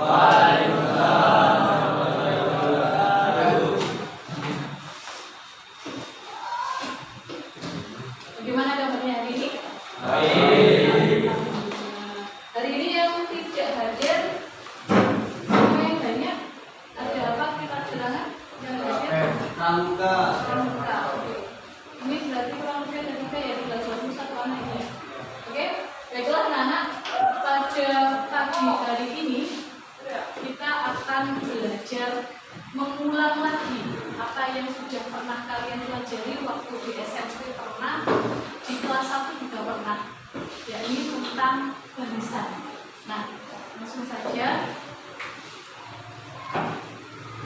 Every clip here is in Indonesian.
Bagaimana kabarnya hari ini? Hari ini yang tidak hadir yang banyak. Ada apa kita keterangan? Yang hadir? Pramuka. Oke. Ini berarti kurang lebih ada 3 ya, 31 anak ya. Oke. Baiklah anak-anak, pada pagi hari ini kita akan belajar mengulang lagi apa yang sudah pernah kalian pelajari waktu di SMP pernah, di kelas 1 juga pernah, yakni tentang barisan. Nah, langsung saja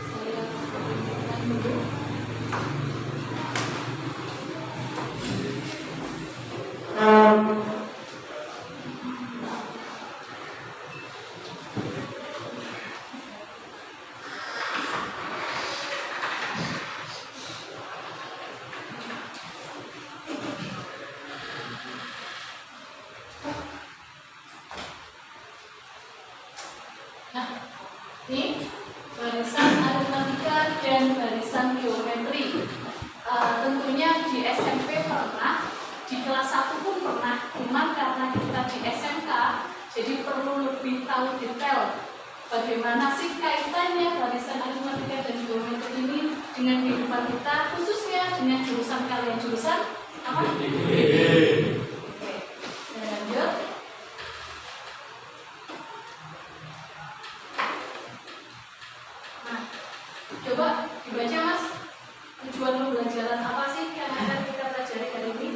saya tunjukkan dulu. Nah, ini barisan aritmatika dan barisan geometri. Tentunya di SMP pernah, di kelas 1 pun pernah, cuman karena kita di SMK, jadi perlu lebih tahu detail bagaimana sih kaitannya barisan aritmatika dan geometri ini dengan kehidupan kita, khususnya dengan jurusan kalian. Jurusan apa? Oke, saya lanjut. Nah, coba dibaca Mas, tujuan pembelajaran apa sih yang akan kita pelajari hari ini?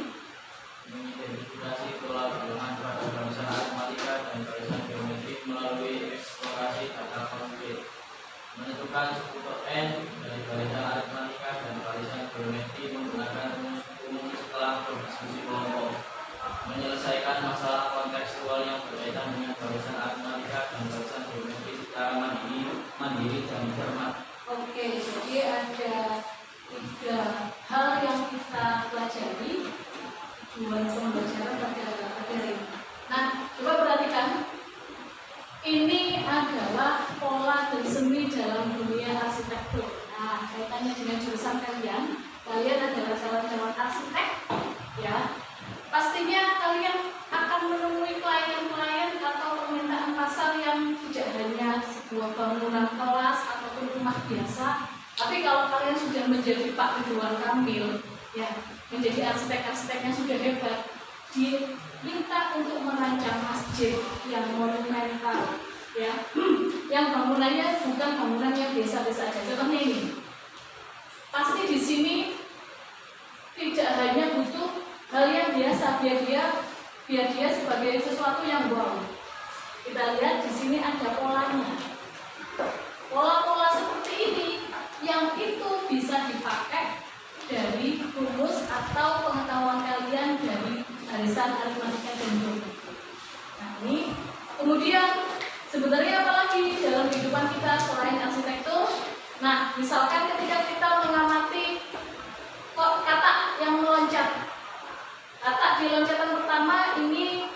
Identifikasi pola hubungan pada barisan aritmatika dan barisan geometri melalui eksplorasi data konkret. Menentukan struktur N dari barisan aritmatika dan barisan geometri menggunakan rumus umum setelah berdiskusi kelompok. Menyelesaikan masalah kontekstual yang berkaitan dengan barisan aritmatika dan barisan geometri secara mandiri dan cermat. Oke, jadi ada 3 hal yang kita pelajari tujuan pembelajaran pada hari ini. Nah, coba perhatikan, ini adalah pola bersemi dalam dunia arsitektur. Nah, kaitannya dengan jurusan kalian adalah calon-calon arsitek, ya. Pastinya kalian akan menemui klien-klien atau permintaan pasar yang tidak hanya sebuah bangunan kelas ataupun rumah biasa, tapi kalau kalian sudah menjadi Pak Ridwan Kamil, ya, menjadi arsitek-arsitek yang sudah hebat, diminta untuk merancang masjid yang monumental, ya, yang bangunannya bukan bangunan yang biasa-biasa aja. Contohnya ini, pasti di sini tidak hanya butuh hal yang biasa, biar dia sebagai sesuatu yang wow. Kita lihat di sini ada polanya. Pola-pola seperti ini yang itu bisa dipakai dari rumus atau pengetahuan kalian dari barisan aritmatika dan geometri. Nah, ini kemudian sebenarnya apalagi dalam kehidupan kita selain arsitektur. Nah, misalkan ketika kita mengamati kata yang meloncat. Kata di loncatan pertama ini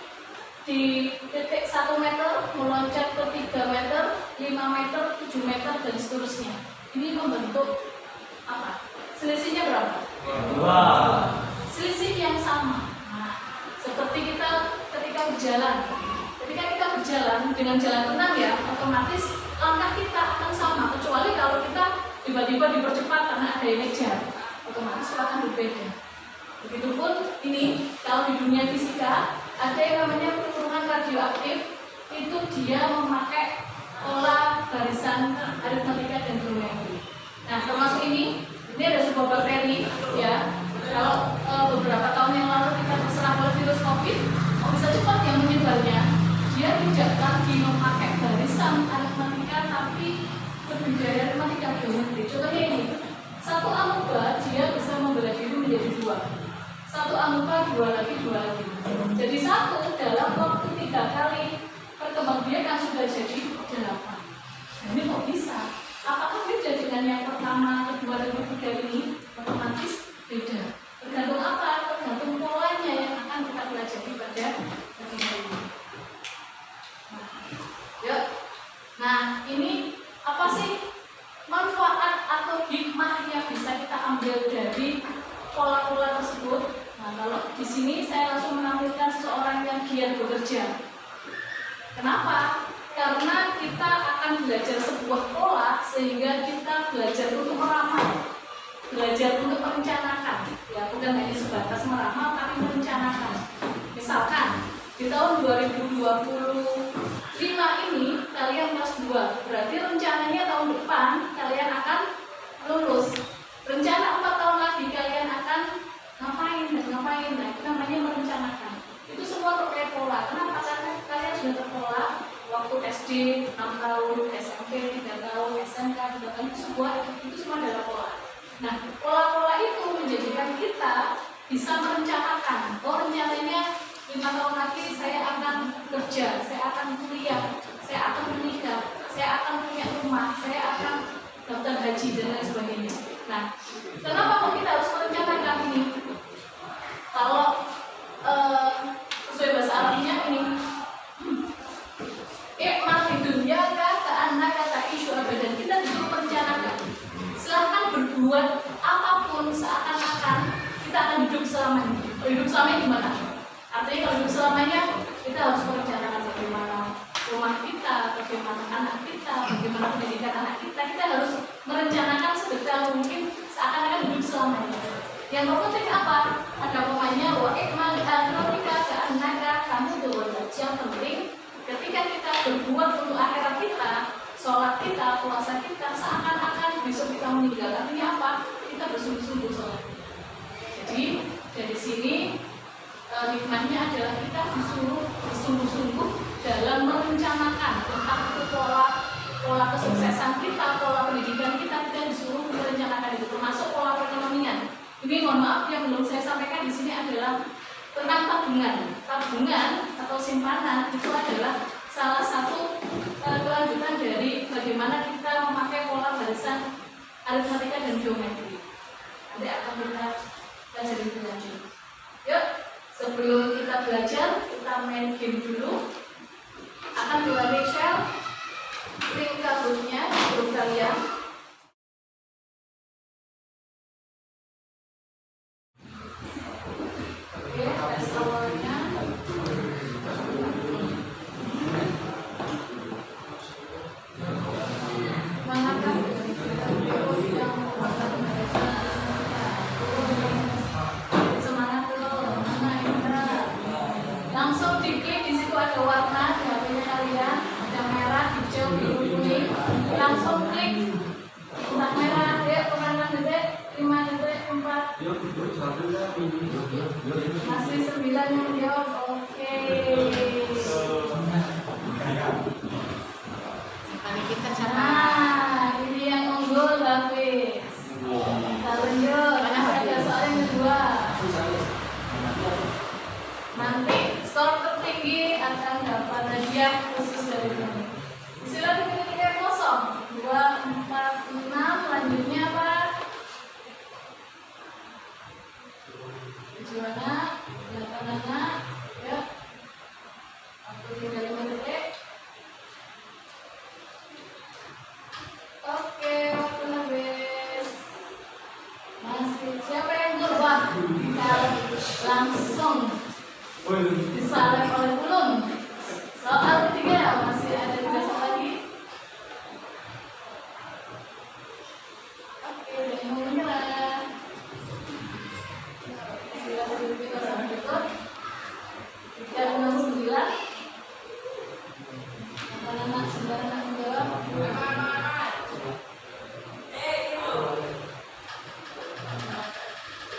di titik 1 meter meloncat ke 3 meter, 5 meter, 7 meter dan seterusnya. Ini membentuk apa? Selisihnya berapa? 2. Selisih yang sama. Nah, seperti kita ketika berjalan. Ketika kita berjalan dengan jalan tenang, ya, otomatis langkah kita akan sama, kecuali kalau kita tiba-tiba dipercepat karena ada yang ngejar, otomatis akan berbeda. Begitupun ini, kalau di dunia fisika ada yang namanya pertumbuhan radioaktif, itu dia memakai pola barisan aritmatika dan geometri. Nah, termasuk ini ada sebuah bakteri, ya. Kalau beberapa tahun yang lalu kita terserang oleh virus COVID, bisa cepat yang menyebarnya. Dia tidak lagi memakai barisan aritmatika, tapi berbudaya aritmatika geometri. Contohnya ini, satu amuba dia bisa membelah diri menjadi 2. Satu amuba 2 lagi. Jadi 1 dalam waktu 3 kali perkembangbiakan sudah jadi 8. Nah, ini kok bisa? Apakah beda dengan yang pertama, kedua, dan ketiga ini? Otomatis beda. Tergantung apa? Tergantung polanya yang akan kita pelajari pada hari ini. Nah, sih manfaat atau hikmah yang bisa kita ambil dari pola-pola tersebut? Nah, kalau di sini saya langsung menampilkan seseorang yang giat bekerja. Kenapa? Karena kita akan belajar sebuah pola sehingga kita belajar untuk meramal, belajar untuk merencanakan. Ya, bukan hanya sebatas meramal, tapi merencanakan. Misalkan di tahun 2025 ini kalian kelas 2, berarti rencananya tahun depan kalian akan lulus. Rencana 4 tahun lagi kalian akan ngapain. Nah, itu namanya merencanakan. Itu semua terkait pola. Kenapa? Karena kalian sudah terpola waktu SD 6 tahun, SMP 3 tahun, SMK 3 tahun, itu semua adalah pola. Nah, pola-pola itu menjadikan kita bisa merencanakan. Oh, rencananya 5 tahun lagi saya akan kerja, saya akan kuliah, saya akan menikah, saya akan punya rumah, saya akan daftar haji dan lain sebagainya. Nah, kenapa kok kita harus merencanakan ini? Kalau sesuai bahasa Arabnya ini, mati dunia kata isu abadan, kita disuruh merencanakan. Silahkan berbuat apapun seakan-akan kita akan hidup selamanya. Hidup selamanya gimana? Artinya kalau hidup selamanya kita harus merencanakan bagaimana rumah kita, bagaimana anak kita, bagaimana pendidikan anak kita. Kita harus merencanakan sedetail mungkin seakan-akan hidup selamanya. Yang terpenting apa? Ada pokoknya wa ikmal akhiratika ka'annaka kamu tuh. Yang penting ketika kita berbuat untuk akhirat kita, sholat kita, puasa kita, seakan-akan besok kita meninggal. Artinya apa? Kita bersungguh-sungguh sholatnya. Jadi dari sini hikmahnya adalah kita disuruh bersungguh-sungguh dalam merencanakan tentang pola kesuksesan kita, pola pendidikan kita disuruh merencanakan itu, termasuk pola perekonomian. Ini mohon maaf yang belum saya sampaikan di sini adalah tentang tabungan. Tabungan atau simpanan itu adalah salah satu kelanjutan dari bagaimana kita memakai pola barisan aritmatika dan geometri. Nanti akan kita pelajari lebih lanjut. Yuk, sebelum kita belajar, kita main game dulu. Akan dua share link kabutnya untuk kalian. Oke, tes awalnya. Manakah yang semangat dulu, mana Indra? Langsung diklik, di situ ada warna di HP-nya kalian, ada merah, hijau, biru, kuning. Langsung klik kotak merah, ya, kotak detik, 5 detik, 4. Masih 9 yang jawab, oke. Nah, ini yang unggul Hafiz. Kita lanjut, masih ada soal yang kedua. Nanti skor tertinggi akan dapat hadiah khusus dari kami. Silakan ketik kosong 2, 4, 6. Lanjutnya apa? Gimana? Anak-anak, ya. Aku tinggal 5 detik. Oke, waktu habis. Masih siapa yang keluar? Kita langsung disalib oleh Ulum. Soal ketiga masih ada 3 soal lagi. Oke, udah mau menyerah. Silakan duduk sama berikut. 369. Anak-anak sembarangan menjawab.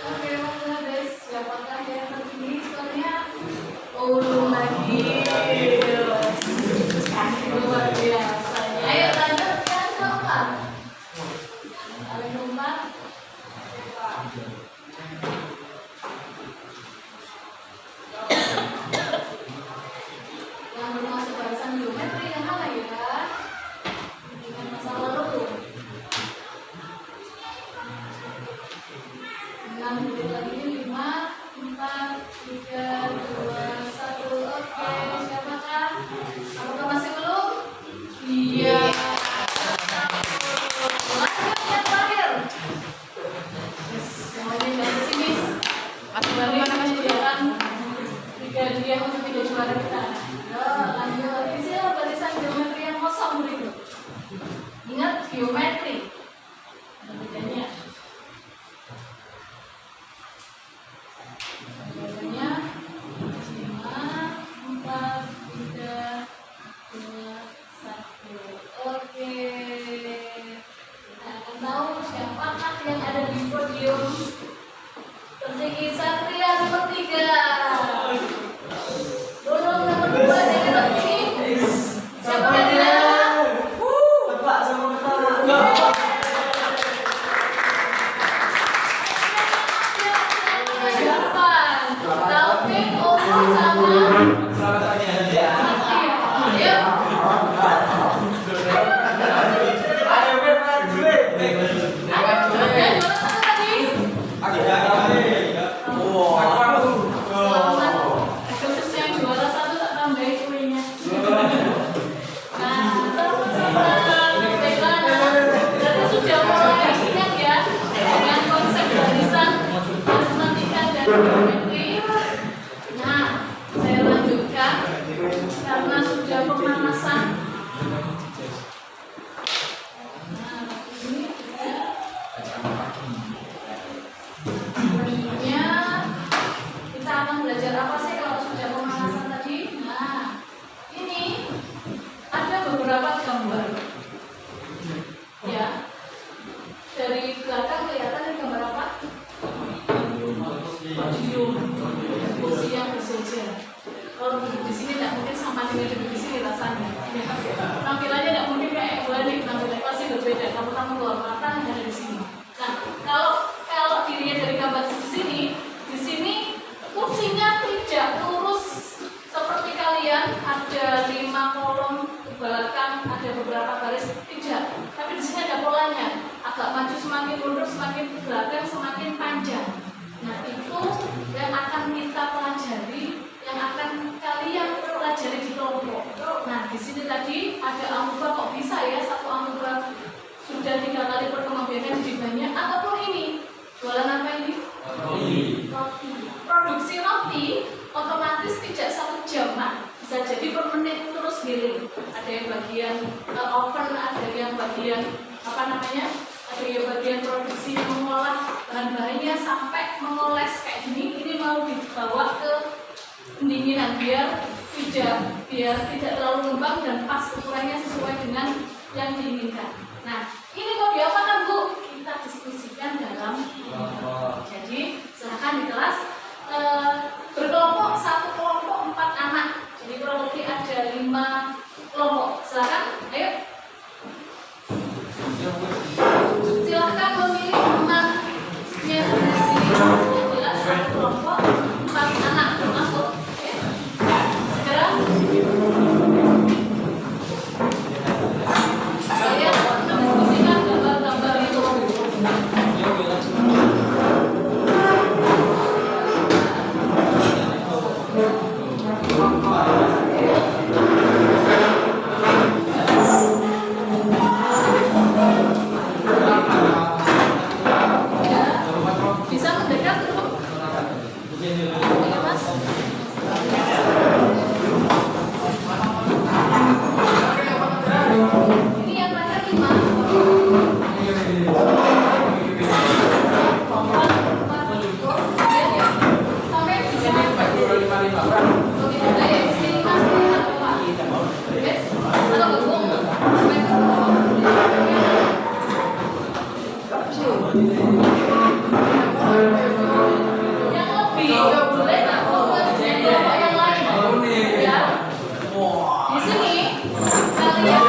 Oke, waktu habis. Siapakah yang tertinggi skornya? Ulum lagi. Luar biasa. Ayo lanjutkan keempat. Paling keempat. Yang bermasuk barisan geometri yang mana ya? Dengan masa lalu. 6 menit lagi, 5, 4, 3, 2, 1, oke. tiga juara kita. Lanjut, isi barisan geometri yang kosong berikut. Ingat geometri. Ada bedanya. Jawabannya 5, 4, 3, 2, 1. Oke. Kita akan tahu siapakah yang ada di podium tertinggi Satria nomor 3. Dorong nomor 2 dari tertinggi. Siapa yang tidak? Tebak sama pertama. Taufik, Omo sama Satria. Ayo. Juara satu tadi. Selamat. Khusus yang juara satu tak tambahin kuenya. Nah, sama-sama. Bagaimana? Berarti sudah mulai ingat ya dengan konsep barisan matematika dan geometri. Nah, saya lanjutkan karena sudah pemanasan. Nah, ini ya. Selanjutnya kita akan belajar apa sih kalau sudah pemanasan tadi? Nah, ini ada beberapa gambar. Ya. Dari belakang kelihatan ada gambar apa? Podium. Kursi yang bersejar. Kalau duduk di sini tidak mungkin sama dengan duduk di sini rasanya. Ya. Tampilannya tidak mungkin kayak balik, tampilannya pasti berbeda. Kamu keluar mata yang ada di sini. Nah, kalau dilihat dari gambar di sini kursinya tidak lurus seperti kalian. Ada 5 kolom ke belakang, ada beberapa baris tidak. Tapi di sini ada polanya. Agak maju semakin mundur, semakin ke belakang, semakin panjang. Nah, itu yang akan kita pelajari, yang akan kalian pelajari di kelompok. Nah, di sini tadi ada amuba, kok bisa ya satu amuba sudah 3 kali perkembangbiakan jadi banyak, ataupun ini jualan apa ini? Roti. Produksi roti otomatis tidak 1 jam, bisa jadi per menit terus giling. Ada yang bagian oven, ada yang bagian apa namanya? Ada yang bagian produksi mengolah bahan-bahannya sampai mengoles kayak gini. Ini mau dibawa ke pendinginan biar tidak terlalu lembab dan pas ukurannya sesuai dengan yang diinginkan. Nah, ini mau diapakan Bu? Kita diskusikan dalam kelompok. Jadi silakan di kelas berkelompok, 1 kelompok 4 anak. Jadi kurang lebih ada 5 kelompok. Silakan, ayo. Silahkan memilih temannya sendiri. Yang jelas 1 kelompok 4 anak masuk. Ya. Segera. Saya mendiskusikan gambar-gambar itu. Bisa mendekat dulu. Ya, Mas. Ini yang mana 5? Sampai di sini. Oke, ayo sini Mas, apa? Yes. Atau gabung. Sampai ke bawah. Yang lebih nggak boleh nggak boleh jadi kelompok yang lain. Ya. Di sini kalian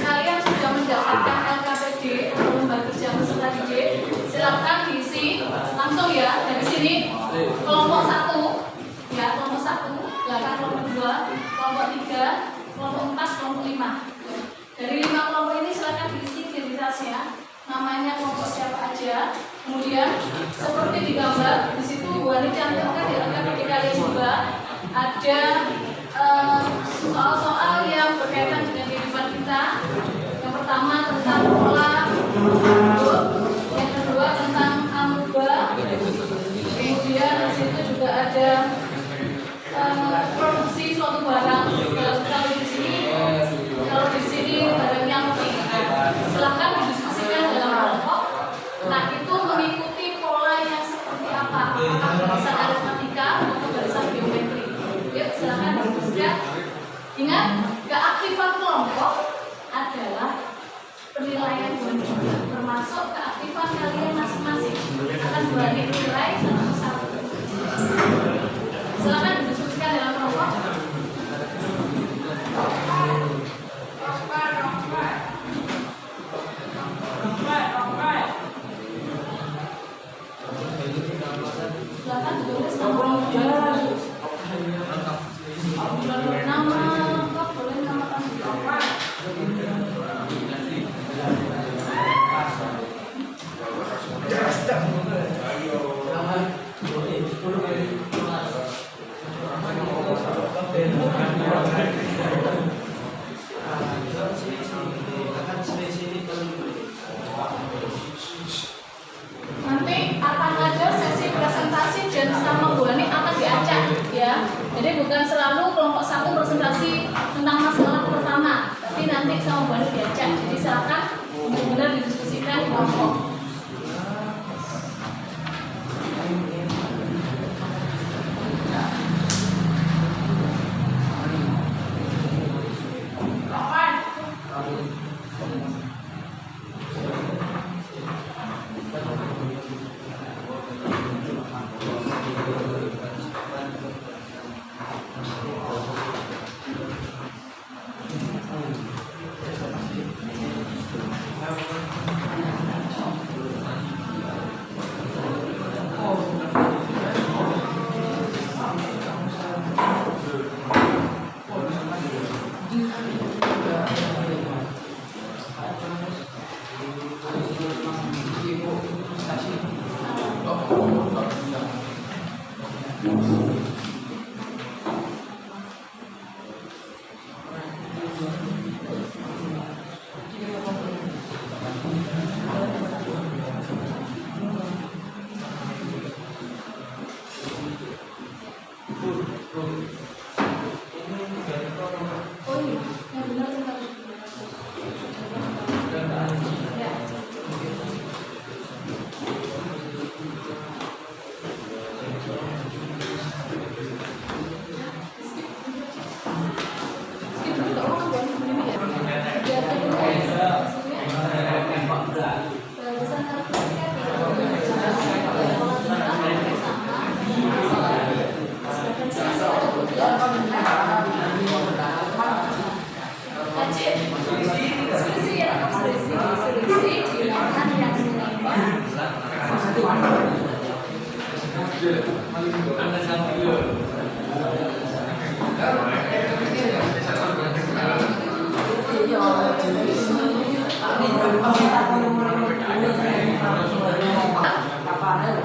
kalian sudah mendapatkan LKPD atau lembaga kerja peserta didik. Silakan diisi langsung ya dari sini. Kelompok 1, ya kelompok 1, belakang kelompok 2, kelompok 3, kelompok 4, kelompok 5. Dari 5 kelompok ini silakan diisi identitasnya, namanya kelompok siapa aja. Kemudian seperti di gambar di situ Bu Ani cantumkan di LKPD kalian juga ada soal-soal yang berkaitan dengan kehidupan kita. Yang pertama tentang termasuk keaktifan kalian masing-masing akan berbagi nilai satu persatu. Silakan didiskusikan dalam kelompok. Silakan ditulis nama lengkap, boleh nama kamu. Nanti akan ada sesi presentasi dan sama Bu Ani akan diacak ya. Jadi bukan selalu kelompok satu presentasi tentang masalah pertama, tapi nanti sama Bu Ani diacak. Jadi silakan benar-benar didiskusikan di kelompok.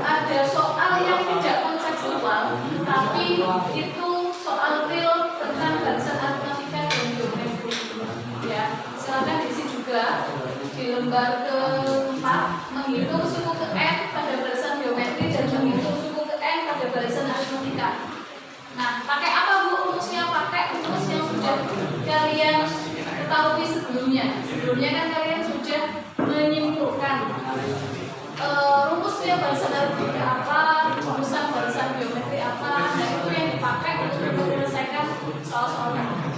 Ada soal yang tidak kontekstual, tapi itu soal real tentang barisan aritmatika dan geometri. Ya, silakan diisi juga di lembar ke-4 menghitung suku ke N pada barisan geometri dan menghitung suku ke N pada barisan aritmatika. Nah, pakai apa Bu rumusnya? Pakai rumus yang sudah kalian ketahui sebelumnya. Sebelumnya kan kalian sudah menyimpulkan rumusnya barisan aritmatika apa, rumusan barisan geometri apa. Nah, itu yang dipakai untuk menyelesaikan soal-soal ini.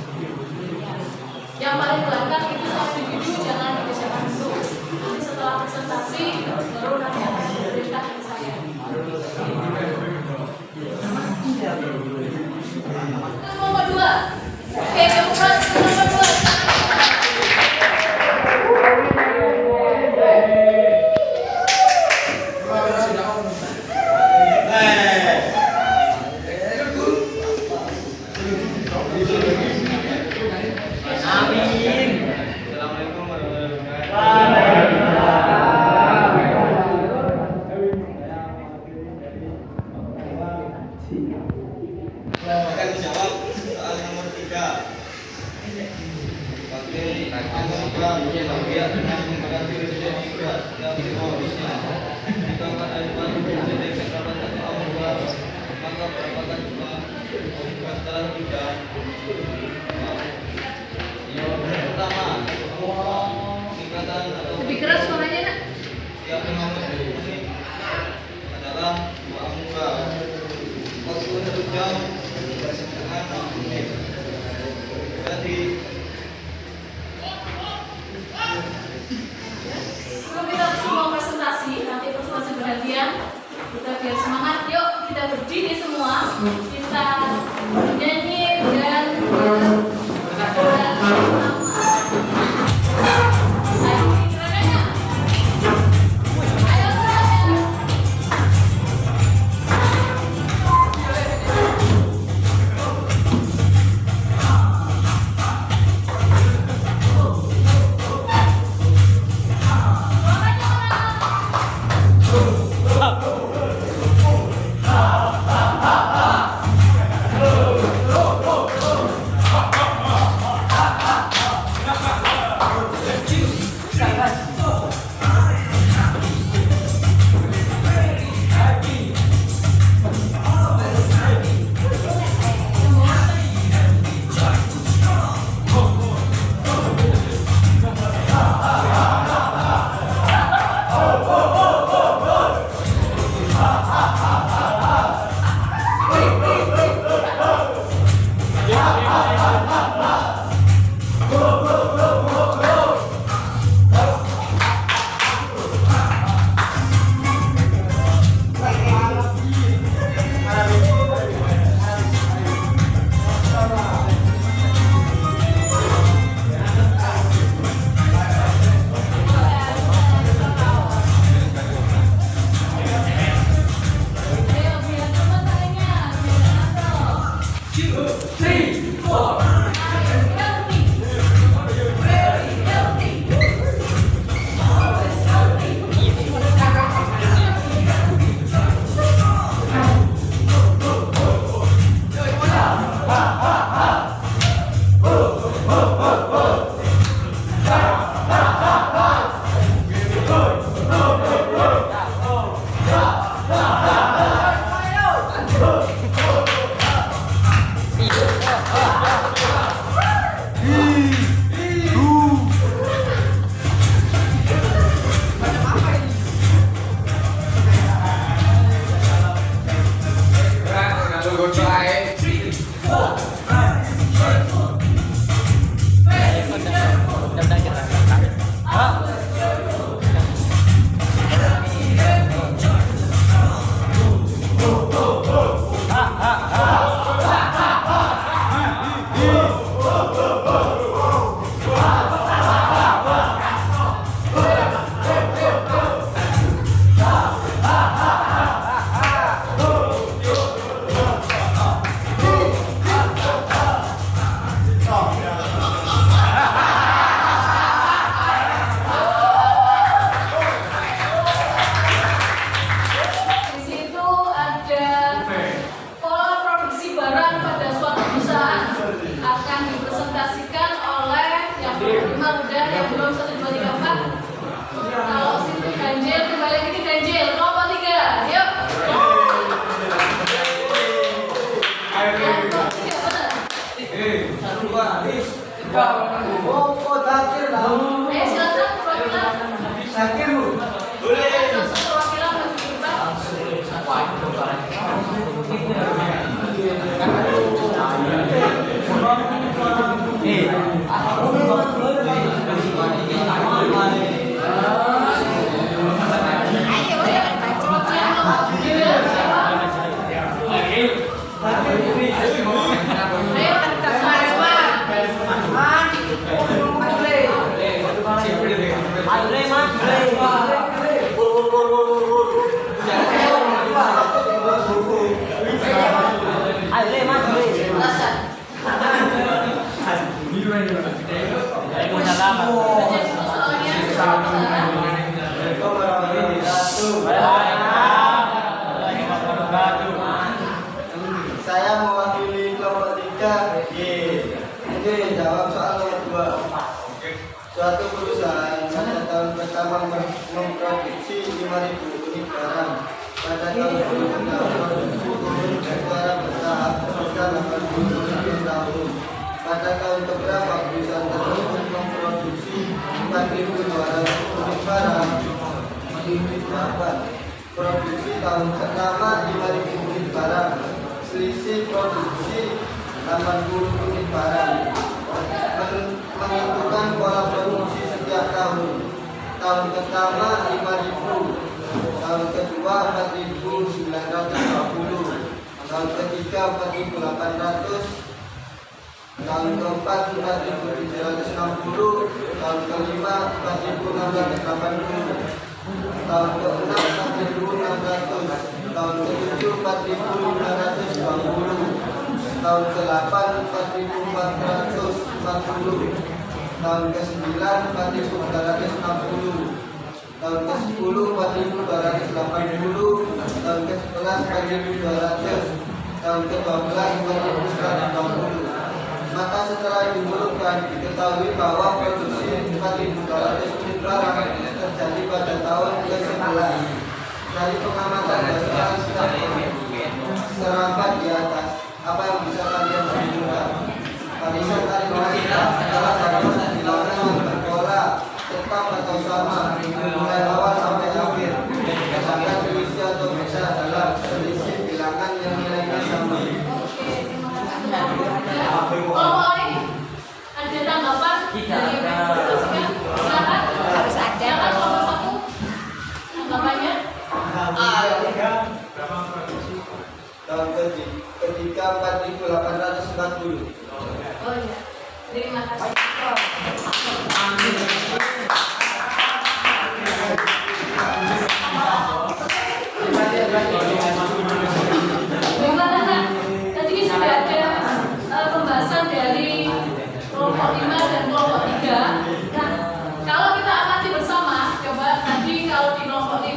Yang paling belakang itu soal individu, jangan dikerjakan dulu. Nanti setelah presentasi baru nanti akan diberikan ke saya. Nomor 2. Oke, nomor 2. Assalamualaikum warahmatullahi wabarakatuh. perhatian. Kita biar semangat. Yuk kita berdiri semua. Kita bernyanyi dan Saya mewakili kelompok 3. Oke, jawab soal nomor 2. Suatu perusahaan pada tahun pertama memproduksi 5.000 unit barang. Pada tahun berikutnya produksi turun secara bertahap sebesar 80 tahun. Pada tahun keberapa perusahaan tersebut memproduksi 4.200 unit barang? Unit berapa? Produksi tahun pertama 5.000 unit barang. Selisih produksi 80 unit barang. Menentukan pola produksi setiap tahun. Tahun pertama 5.000, tahun tahun kedua 4.920, tahun ketiga 4.800, tahun keempat 4.760, tahun kelima 4.680, tahun keenam 4.600, tahun ketujuh 4.520, tahun ke-8 4.440, tahun ke-9 4.460, tahun ke-10 4.280, tahun ke-11 4.200, tahun ke-12 4.120. Maka setelah dimurutkan diketahui bahwa produksi 4.200 unit barang terjadi pada tahun ke-11. Dari pengamatan dasar serapat di atas, apa yang bisa kalian simpulkan? Barisan aritmatika adalah barisan bilangan yang berpola, tetap atau sama mulai awal sampai akhir. Sedangkan selisih atau beda adalah selisih bilangan yang nilainya sama. Kalau ini ada tanggapan dari silakan. Harus ada. Silakan nomor 1 tanggapannya. Tahun ketiga 4.840. Oh iya, terima kasih. Gimana Kak? Tadi sudah ada pembahasan dari kelompok 5 dan kelompok 3. Nah, kalau kita amati bersama, coba tadi kalau di kelompok 5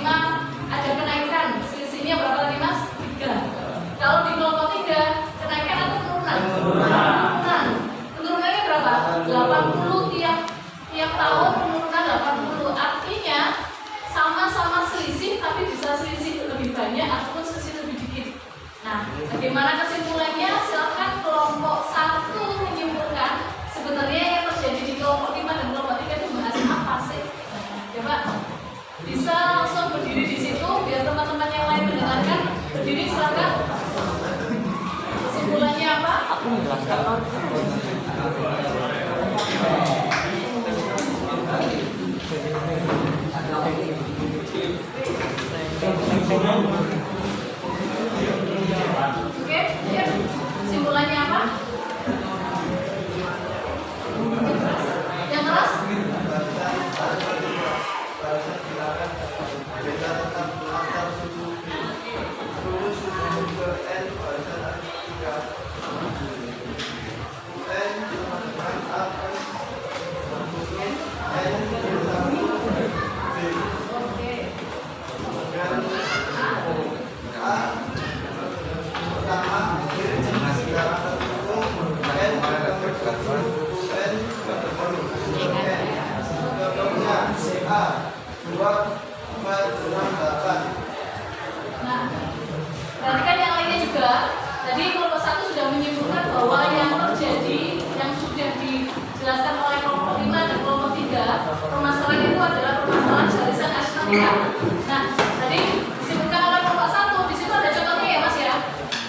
ada kenaikan, selisihnya berapa tadi Mas? 3. Kalau di kelompok 3 kenaikan atau penurunan? Penurunan. Penurunannya berapa? 80 tiap tahun, penurunan 80. Artinya sama-sama selisih tapi bisa selisih lebih banyak ataupun selisih lebih dikit. Nah, bagaimana kesimpulannya? Silakan kelompok 1 menyimpulkan sebenarnya yang terjadi di kelompok 5 dan kelompok 3 itu bahas apa sih? Coba bisa langsung berdiri di situ biar teman-teman yang lain mendengarkan. Berdiri silakan. Kesimpulannya apa? Aku menjelaskan. Oke, ya. Kesimpulannya apa? Yang keras? Nah, perhatikan yang lainnya juga. Tadi kelompok 1 sudah menyimpulkan bahwa yang terjadi, yang sudah dijelaskan oleh kelompok 5 dan kelompok 3, permasalahan itu adalah permasalahan barisan aritmatika. Nah, tadi disebutkan oleh kelompok 1, di situ ada contohnya ya Mas ya.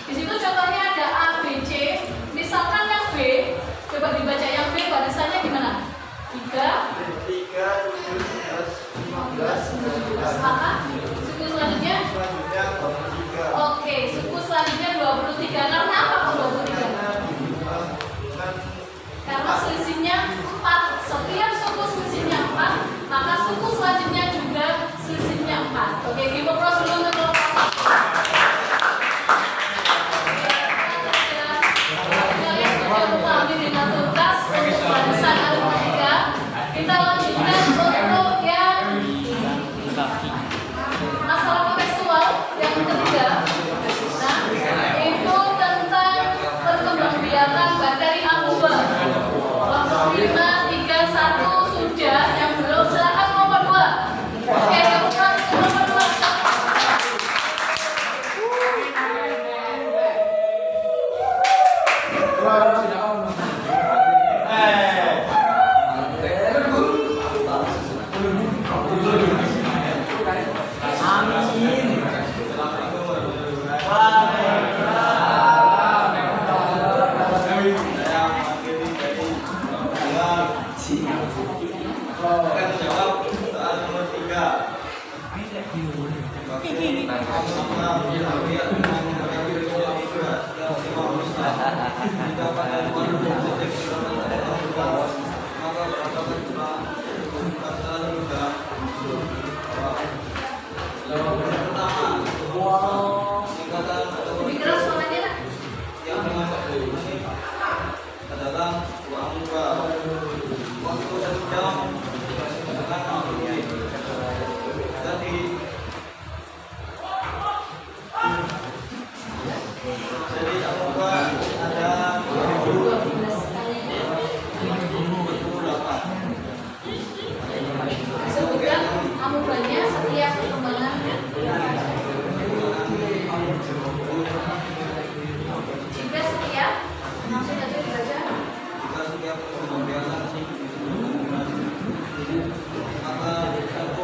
Di situ contohnya ada A, B, C. Misalkan yang B, coba dibaca yang B barisannya gimana? 3, 15, maka suku selanjutnya? Oke, suku selanjutnya 23. Karena apa kok 23? Karena selisihnya 4. Setiap suku selisihnya 4, maka suku selanjutnya juga selisihnya 4. Oke, kita proses dulu untuk kelompok 1. Kalian sudah memahami dengan tuntas untuk barisan aritmatika. Kita lanjutkan untuk yang masalah kontekstual. Lebih keras suaranya nak? Yang dimaksud ini adalah uang muka. Waktu 1 jam dengan jadi muka ada 28. Sebutkan amubahnya setiap perkembangan. Jika setiap, langsung aja dibaca. Jika setiap pembiasan maka 2048.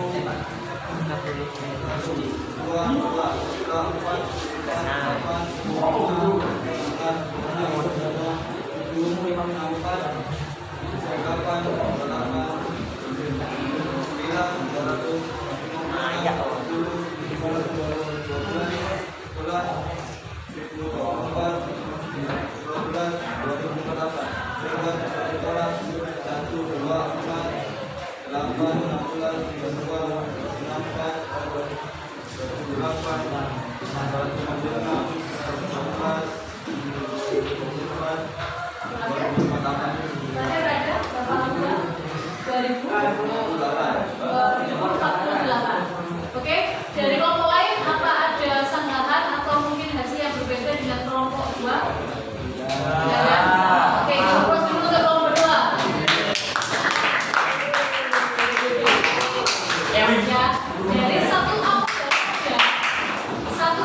Oke, dari kelompok lain apa ada sanggahan atau mungkin hasil yang berbeda dengan kelompok 2? Ya. Oke, kita terus dulu ke kelompok 2. Ya, dari satu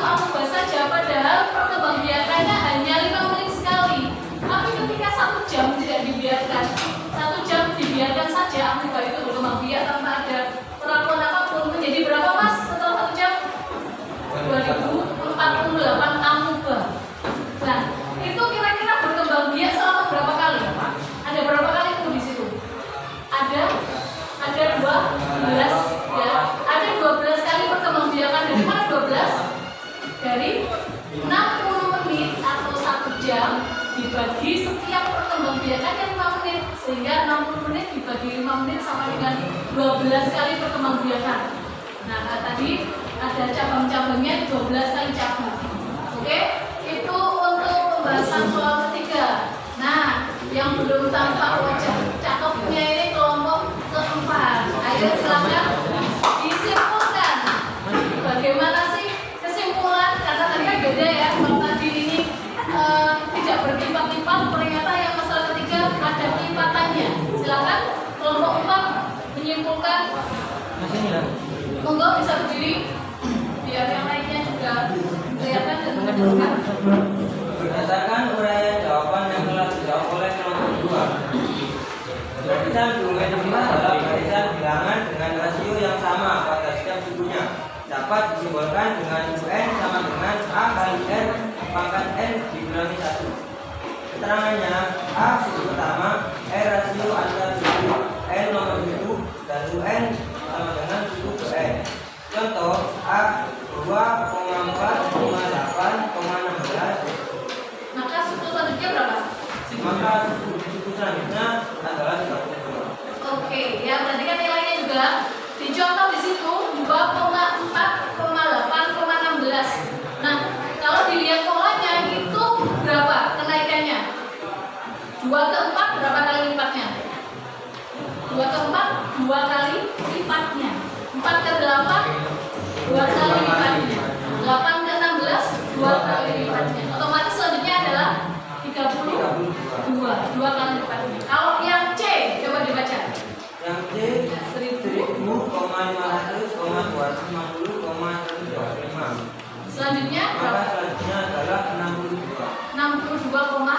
amubah saja padahal perkembangbiakannya hanya 5 menit sekali. Tapi ketika 1 jam tidak dibiarkan, 1 jam dibiarkan saja amubah itu berkembang biak tanpa ada perlakuan apapun, menjadi berapa mas setelah 1 jam? 2048 amubah. Nah, itu kira-kira berkembang biak selama berapa kali? Ada berapa kali itu di situ? Ada 12 ya. Ada 12 kali perkembangbiakan. Dari mana 12? Dari 60 menit atau 1 jam dibagi setiap perkembangbiakan yang 5 menit, sehingga 60 menit dibagi 5 menit sama dengan 12 kali perkembangbiakan. Nah, tadi ada cabang-cabangnya 12 kali cabang. Oke, itu untuk pembahasan soal ketiga. Nah, yang belum tampak wajah cakepnya ini kelompok keempat. Ayo silakan disimpulkan. Bagaimana sih kesimpulan? Karena tadi kan beda ya. Kalau tadi ini tidak berlipat-lipat, ternyata yang masalah ketiga ada lipatannya. Silakan kelompok 4 menyimpulkan. Monggo bisa berdiri biar yang lainnya juga kelihatan dan mendengarkan. Berdasarkan uraian jawaban yang telah dijawab oleh kelompok 2, barisan geometri adalah barisan bilangan dengan rasio yang sama pada setiap sukunya. Dapat disimbolkan dengan UN sama dengan A kali N pangkat N dikurangi 1. Keterangannya, A suku pertama, rasio antar suku N nomor 1 dan UN sama dengan suku ke N. Contoh A 2,4,8,16. Maka suku selanjutnya berapa? Maka suku selanjutnya adalah 32. Oke, ya berarti kan nilainya juga dicontoh di situ 2,4,8,16. Nah, kalau dilihat polanya itu berapa kenaikannya? 2 ke 4 berapa kali lipatnya? 2 ke 4 2 kali lipatnya. 4 ke 8 2 kali lipatnya. 8 ke 16 2 kali lipatnya. Otomatis selanjutnya adalah 32 2 kali lipatnya. Kalau yang C coba dibaca. Yang C 1000,500,250,125. Selanjutnya Maka berapa? selanjutnya adalah 62. 62,5.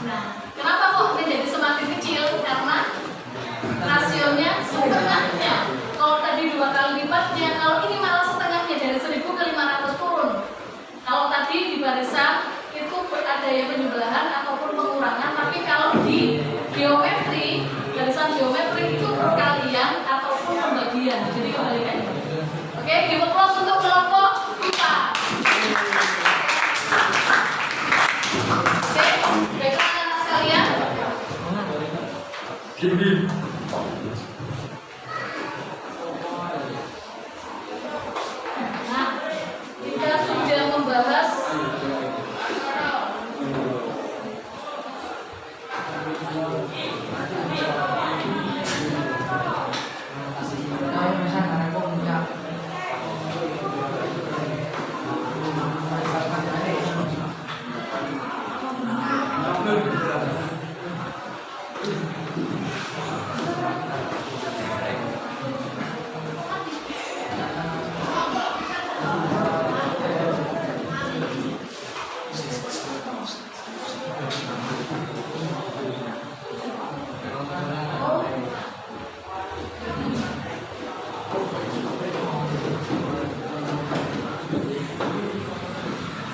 Nah, kenapa kok menjadi semakin kecil? Karena rasionya setengahnya. Kalau tadi 2 kali lipatnya, kalau ini malah setengahnya dari 1000 ke 500 turun. Kalau tadi di barisan itu ada yang penjumlahan ataupun pengurangan, tapi kalau di geometri, barisan geometri itu perkalian ataupun pembagian. Jadi Nah, kita sudah membahas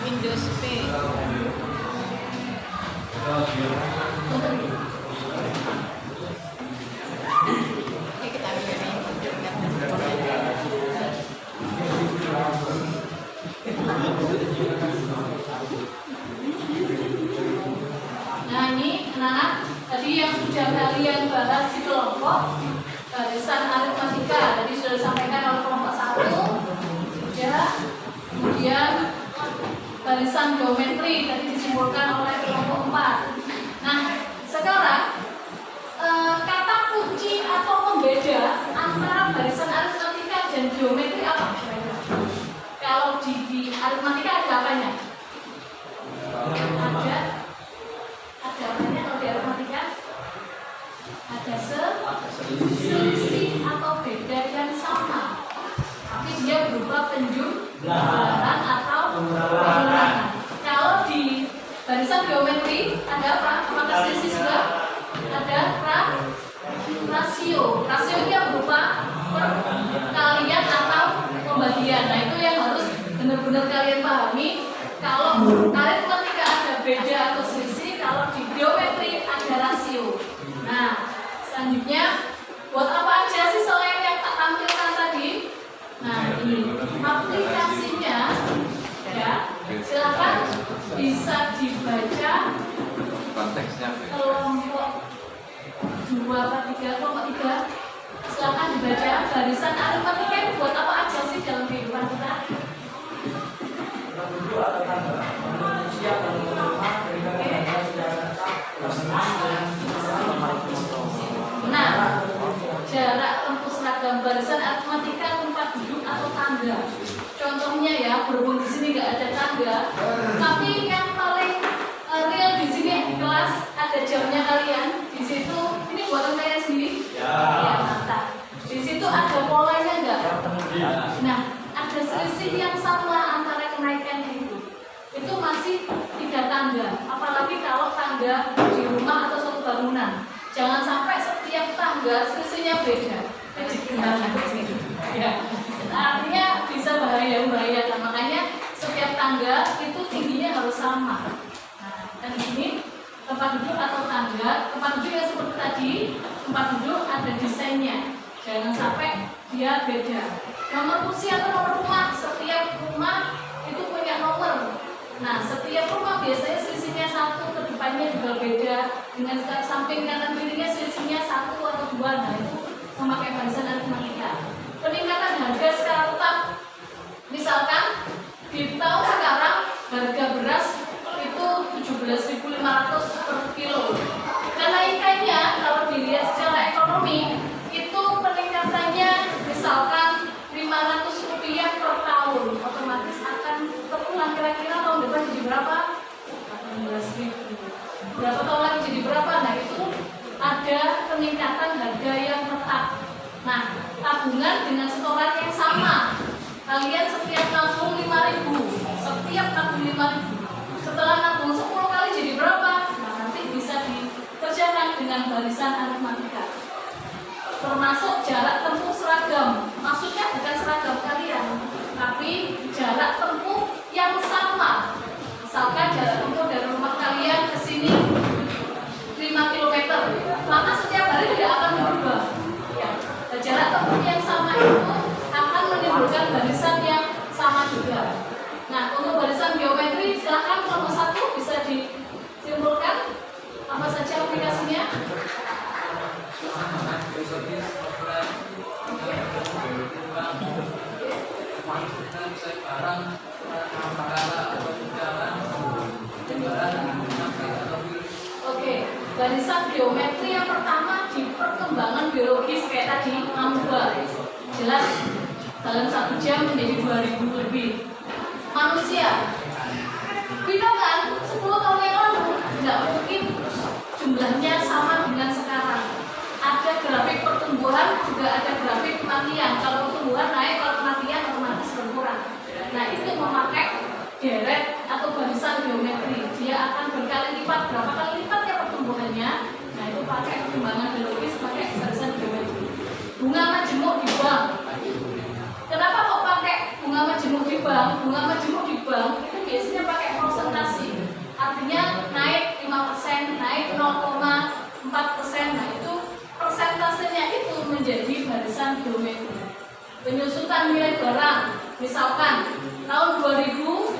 Windows P. Oke, kita ambil ini. Nah ini anak-anak tadi yang sudah kalian bahas di kelompok barisan aritmatika tadi sudah disampaikan oleh kelompok 1 sudah, kemudian barisan geometri tadi disimpulkan oleh kelompok 4. Nah sekarang kata kunci atau pembeda antara barisan aritmatika dan geometri apa? Kalau di aritmatika ada apanya? Ada apanya kalau di aritmatika? Ada selisih atau beda yang sama, tapi dia berupa penjumlahan atau pengurangan. Kalau di barisan geometri ada apa? Apakah selisih juga? Ada rasio. Rasio yang berupa perkalian atau pembagian. Nah itu yang harus benar-benar kalian pahami. Kalau aritmatika ada beda atau selisih, kalau di geometri ada rasio. Nah selanjutnya buat apa aja sih selain yang tak tampilkan tadi? Nah ini aplikasinya ya, silakan bisa dibaca konteksnya kelompok 2 atau 3, kelompok 3 silakan dibaca barisan aritmatika itu buat apa aja sih dalam kehidupan kita? Nah, jarak tempuh seragam barisan aritmatika tempat duduk atau tangga. Contohnya ya, berhubung di sini nggak ada tangga, tapi yang paling real di sini di kelas ada jamnya kalian. Di situ ini buatan kalian sendiri. Ya, mantap. Di situ ada polanya nggak? Nah, ada selisih yang sama antara kenaikannya itu. Itu masih 3 tangga. Apalagi kalau tangga di rumah atau suatu bangunan. Jangan sampai setiap tangga selisihnya beda. Ya. Artinya bisa membahayakan. Makanya setiap tangga itu tingginya harus sama. Nah, dan di sini tempat duduk atau tangga, tempat duduk yang seperti tadi, tempat duduk ada desainnya. Jangan sampai dia beda. Nomor kursi atau nomor rumah, setiap rumah itu punya nomor. Nah, setiap rumah biasanya selisihnya 1, ke depannya juga beda. Dengan samping kanan kirinya selisihnya 1 atau 2. Nah, itu memakai barisan aritmatika. Peningkatan harga secara tetap. Misalkan di tahun sekarang harga beras itu 17.500 per kilo. Kenaikannya kalau dilihat secara ekonomi itu peningkatannya misalkan 500 rupiah per tahun, otomatis akan terulang kira-kira tahun depan jadi berapa? 18.000. Berapa tahun lagi jadi berapa? Nah itu ada peningkatan harga yang tetap. Nah tabungan dengan setoran yang sama, kalian setiap nabung 5.000, setiap nabung 5.000. Setelah nabung 10 kali jadi berapa? Nah nanti bisa dikerjakan dengan barisan aritmatika. Termasuk jarak tempuh seragam, maksudnya bukan seragam kalian, tapi jarak tempuh yang sama. Misalkan jarak tempuh dari rumah kalian ke sini 5 km, maka setiap hari tidak akan berubah. Ya. Jarak tempuh yang sama itu akan menimbulkan barisan yang sama juga. Nah, untuk barisan geometri silakan kelompok 1 bisa disimpulkan apa saja aplikasinya. biologis kayak tadi ameba, jelas dalam 1 jam menjadi 2000 lebih. Manusia, kita kan 10 tahun yang lalu nggak mungkin jumlahnya sama dengan sekarang. Ada grafik pertumbuhan, juga ada grafik kematian. Kalau pertumbuhan naik, kalau kematian otomatis berkurang. Nah, itu memakai deret atau barisan geometri. Dia akan berkali lipat, berapa kali lipat ya pertumbuhannya. Nah, itu pakai perkembangan biologis, pakai barisan geometri. Bunga majemuk di bank. Kenapa kok pakai bunga majemuk di bank? Bunga majemuk di bank itu biasanya pakai persentase. Artinya naik 5%, naik 0,4%. Nah, itu persentasenya itu menjadi barisan geometri. Penyusutan nilai barang, misalkan tahun 2000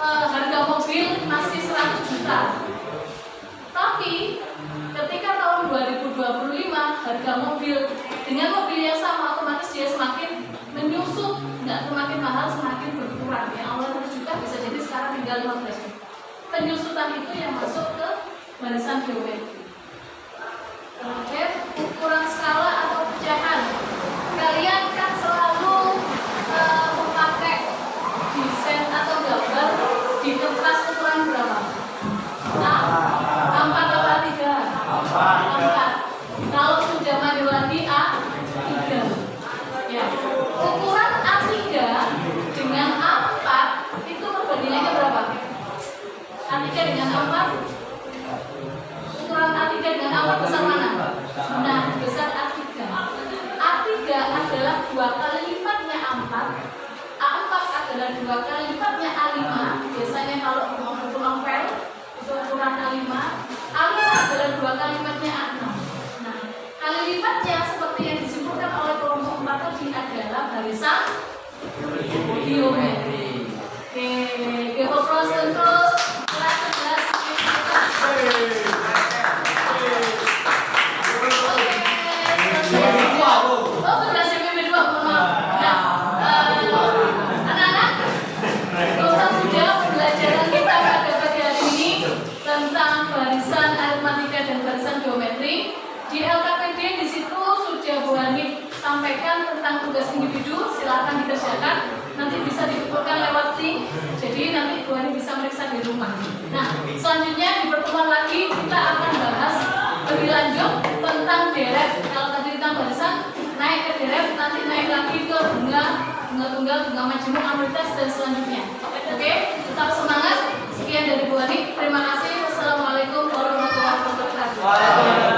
harga mobil masih 100 juta. Tapi ketika tahun 2025 harga mobil dengan mobil yang sama otomatis dia semakin menyusut, nggak semakin mahal, semakin berkurang. Yang awalnya 100 juta bisa jadi sekarang tinggal 15 juta. Penyusutan itu yang masuk ke barisan geometri. Terakhir, ukuran skala atau pecahan. Kalian kan selalu memakai desain atau gambar di kertas ukuran berapa? A4 atau A3? A4. Kalau sudah maju lagi A3. Ya. Ukuran A3 dengan A4 itu perbandingannya berapa? A3 dengan A4? Ukuran A3 dengan A4 besar mana? Nah, besar A3. A3 adalah 2 kali lipatnya A4. A4 adalah 2 kali lipatnya A5. Biasanya kalau untuk novel itu ukuran A5. A5 adalah 2 kali lipatnya A6. Nah, kali lipatnya seperti yang disebutkan oleh kelompok 4 tadi adalah barisan geometri. Oke, geopros untuk kelas 11. Di LKPD di situ sudah Bu Hanif sampaikan tentang tugas individu, silakan dikerjakan. Nanti bisa dikumpulkan lewat link. Jadi nanti Bu Hanif bisa meriksa di rumah. Nah, selanjutnya di pertemuan lagi kita akan bahas lebih lanjut tentang deret. Kalau tadi tentang barisan, naik ke deret, nanti naik lagi ke bunga tunggal, bunga majemuk, anuitas dan selanjutnya. Oke, tetap semangat. Sekian dari Bu Hanif. Terima kasih. Wassalamualaikum warahmatullahi wabarakatuh.